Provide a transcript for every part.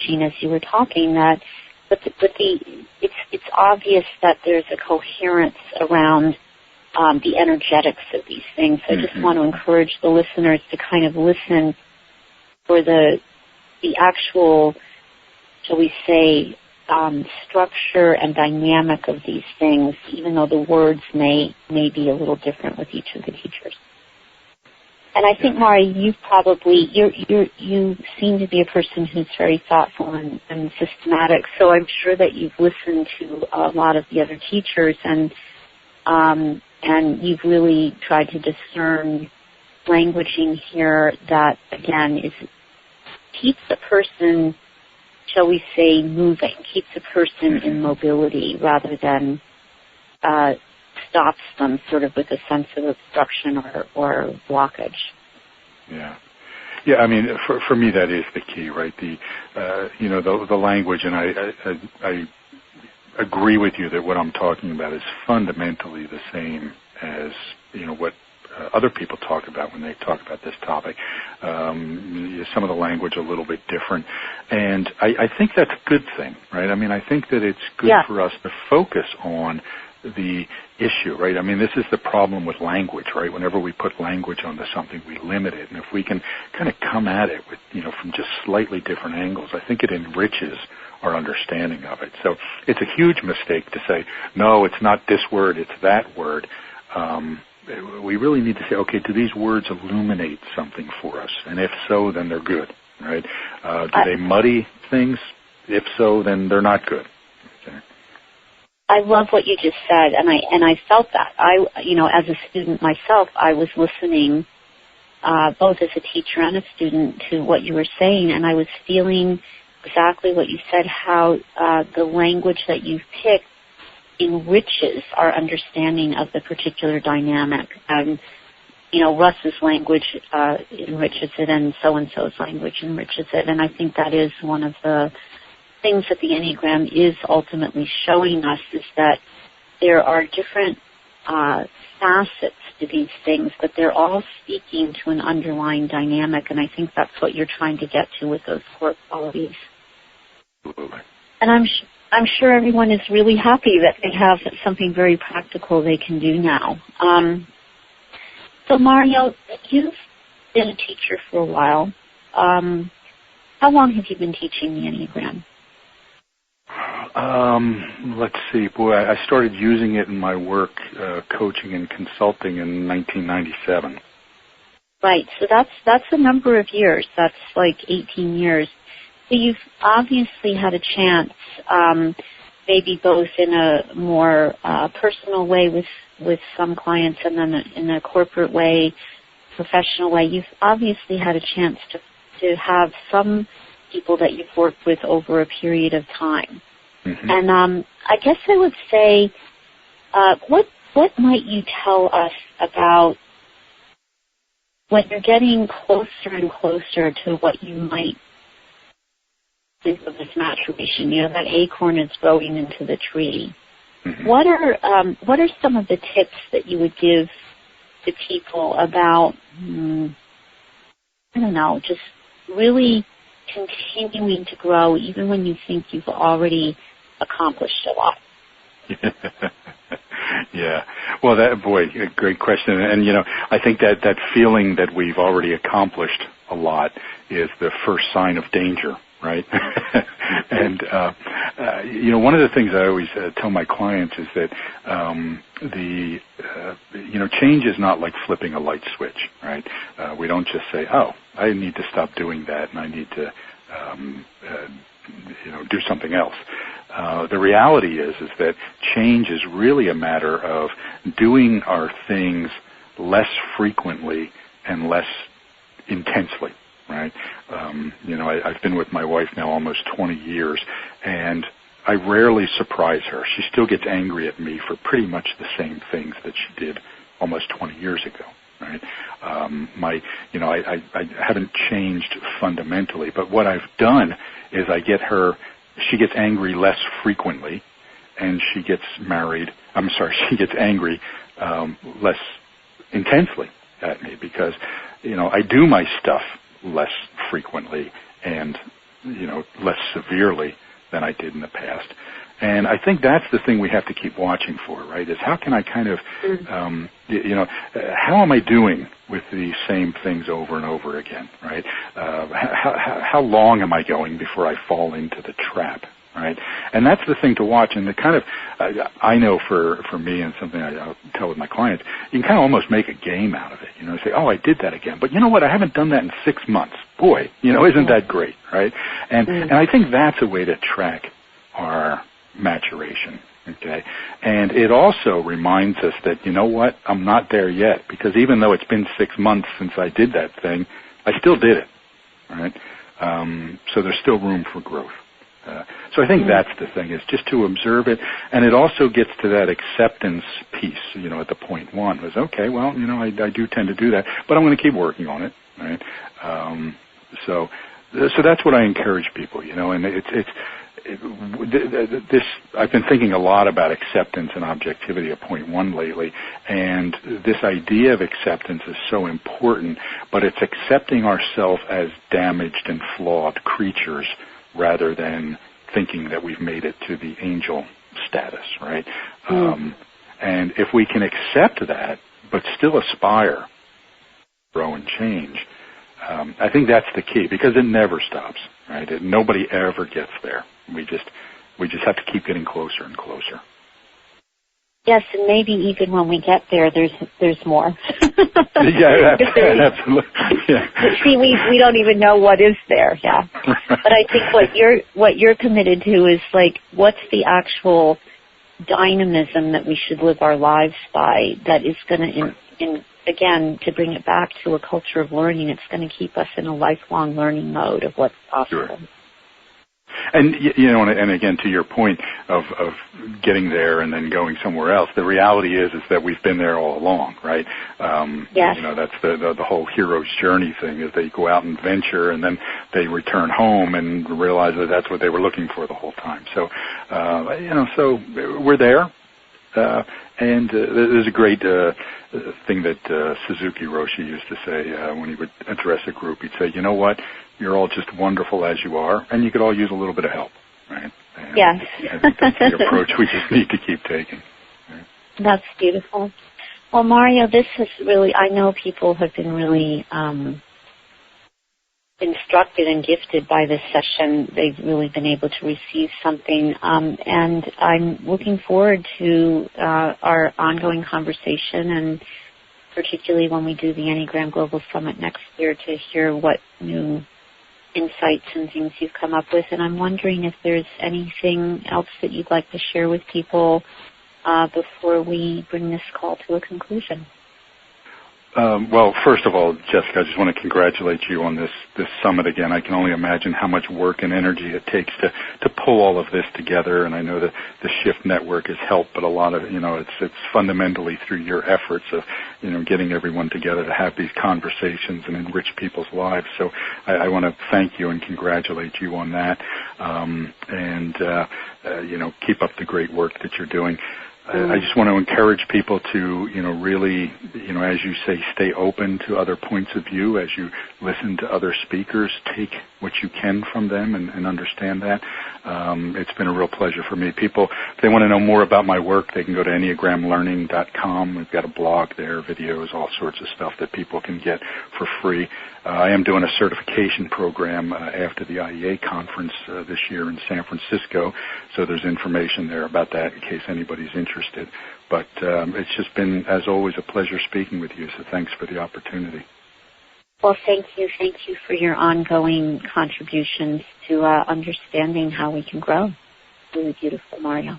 Jean, as you were talking, that it's obvious that there's a coherence around the energetics of these things. So I just want to encourage the listeners to kind of listen for the actual, shall we say, structure and dynamic of these things, even though the words may be a little different with each of the teachers. And I think, Mari, you seem to be a person who's very thoughtful and systematic. So I'm sure that you've listened to a lot of the other teachers, and you've really tried to discern languaging here that, again, keeps the person, shall we say, moving, keeps the person in mobility rather than stops them sort of with a sense of obstruction or blockage. Yeah. Yeah, I mean, for me that is the key, right? The language, and I agree with you that what I'm talking about is fundamentally the same as, what other people talk about when they talk about this topic. Some of the language a little bit different. And I think that's a good thing, right? I mean, I think that it's good for us to focus on the issue, right? I mean, this is the problem with language, right? Whenever we put language onto something, we limit it. And if we can kind of come at it with, from just slightly different angles, I think it enriches our understanding of it. So it's a huge mistake to say, no, it's not this word, it's that word. We really need to say, okay, do these words illuminate something for us? And if so, then they're good, right? Do they muddy things? If so, then they're not good. Okay. I love what you just said, and I felt that. As a student myself, I was listening, both as a teacher and a student, to what you were saying, and I was feeling exactly what you said, how the language that you've picked enriches our understanding of the particular dynamic. And, Russ's language enriches it, and so-and-so's language enriches it. And I think that is one of the things that the Enneagram is ultimately showing us, is that there are different facets to these things, but they're all speaking to an underlying dynamic, and I think that's what you're trying to get to with those core qualities. Absolutely. And I'm sure everyone is really happy that they have something very practical they can do now. So Mario, you've been a teacher for a while. How long have you been teaching the Enneagram? Let's see. Boy, I started using it in my work, coaching and consulting in 1997. Right. So that's a number of years. That's like 18 years. So you've obviously had a chance, maybe both in a more personal way with some clients, and then in a corporate way, professional way. You've obviously had a chance to have some people that you've worked with over a period of time. Mm-hmm. And I guess I would say, what might you tell us about when you're getting closer and closer to what you might think of as maturation? That acorn is growing into the tree. Mm-hmm. What are some of the tips that you would give to people about, just really continuing to grow even when you think you've already accomplished a lot? Yeah. Well, a great question. And, I think that feeling that we've already accomplished a lot is the first sign of danger, right? And, one of the things I always tell my clients is that change is not like flipping a light switch, right? We don't just say, oh, I need to stop doing that and I need to, do something else. The reality is that change is really a matter of doing our things less frequently and less intensely, right? I've been with my wife now almost 20 years, and I rarely surprise her. She still gets angry at me for pretty much the same things that she did almost 20 years ago, right? I haven't changed fundamentally, but what I've done is she gets angry less frequently, and she gets angry less intensely at me because, I do my stuff less frequently and less severely than I did in the past. And I think that's the thing we have to keep watching for, right, is how can I kind of, how am I doing with the same things over and over again, right? How long am I going before I fall into the trap, right? And that's the thing to watch. And the kind of, I know for me and something I'll tell with my clients, you can kind of almost make a game out of it, say, oh, I did that again. But you know what? I haven't done that in 6 months. Boy, isn't that great, right? And I think that's a way to track our maturation, okay? And it also reminds us that, you know what, I'm not there yet, because even though it's been 6 months since I did that thing, I still did it, right? So there's still room for growth. So I think that's the thing, is just to observe it, and it also gets to that acceptance piece, at the point one, was, okay, well, I do tend to do that, but I'm going to keep working on it, right? So that's what I encourage people, and I've been thinking a lot about acceptance and objectivity at point one lately, and this idea of acceptance is so important, but it's accepting ourselves as damaged and flawed creatures rather than thinking that we've made it to the angel status, right? And if we can accept that, but still aspire to grow and change, I think that's the key, because it never stops, right? Nobody ever gets there. We just have to keep getting closer and closer. Yes, and maybe even when we get there, there's more. Yeah, absolutely. Yeah. See, we don't even know what is there. Yeah, but I think what you're committed to is like, what's the actual dynamism that we should live our lives by? That is going to, again, to bring it back to a culture of learning, it's going to keep us in a lifelong learning mode of what's possible. Sure. And, and again, to your point of getting there and then going somewhere else, the reality is that we've been there all along, right? Yes. That's the whole hero's journey thing, is they go out and venture and then they return home and realize that that's what they were looking for the whole time. So, so we're there. And there's a great thing that Suzuki Roshi used to say when he would address a group. He'd say, you know what, you're all just wonderful as you are, and you could all use a little bit of help, right? And yes. I think that's the approach we just need to keep taking. Right? That's beautiful. Well, Mario, this has really, I know people have been really instructed and gifted by this session. They've really been able to receive something, and I'm looking forward to our ongoing conversation, and particularly when we do the Enneagram Global Summit next year, to hear what new insights and things you've come up with. And I'm wondering if there's anything else that you'd like to share with people before we bring this call to a conclusion. Well, first of all, Jessica, I just want to congratulate you on this summit again. I can only imagine how much work and energy it takes to pull all of this together, and I know that the Shift Network has helped, but a lot of, it's fundamentally through your efforts of, getting everyone together to have these conversations and enrich people's lives. So I want to thank you and congratulate you on that, and keep up the great work that you're doing. I just want to encourage people to, really, as you say, stay open to other points of view as you listen to other speakers. Take what you can from them and understand that. It's been a real pleasure for me. People, if they want to know more about my work, they can go to EnneagramLearning.com. We've got a blog there, videos, all sorts of stuff that people can get for free. I am doing a certification program after the IEA conference this year in San Francisco, so there's information there about that in case anybody's interested. But it's just been, as always, a pleasure speaking with you, so thanks for the opportunity. Well, thank you. Thank you for your ongoing contributions to understanding how we can grow. Really beautiful, Mario.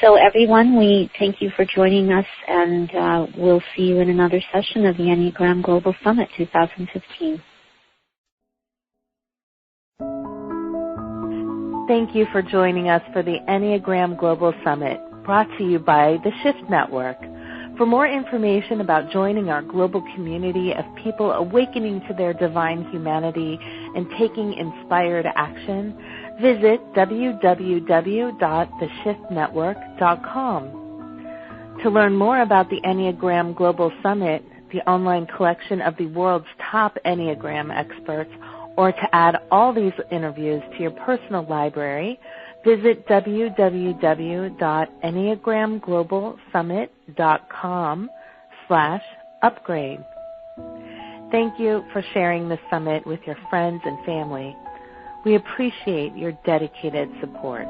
So everyone, we thank you for joining us, and we'll see you in another session of the Enneagram Global Summit 2015. Thank you for joining us for the Enneagram Global Summit, brought to you by the Shift Network. For more information about joining our global community of people awakening to their divine humanity and taking inspired action, visit www.theshiftnetwork.com. To learn more about the Enneagram Global Summit, the online collection of the world's top Enneagram experts, or to add all these interviews to your personal library, visit www.enneagramglobalsummit.com/upgrade. Thank you for sharing this summit with your friends and family. We appreciate your dedicated support.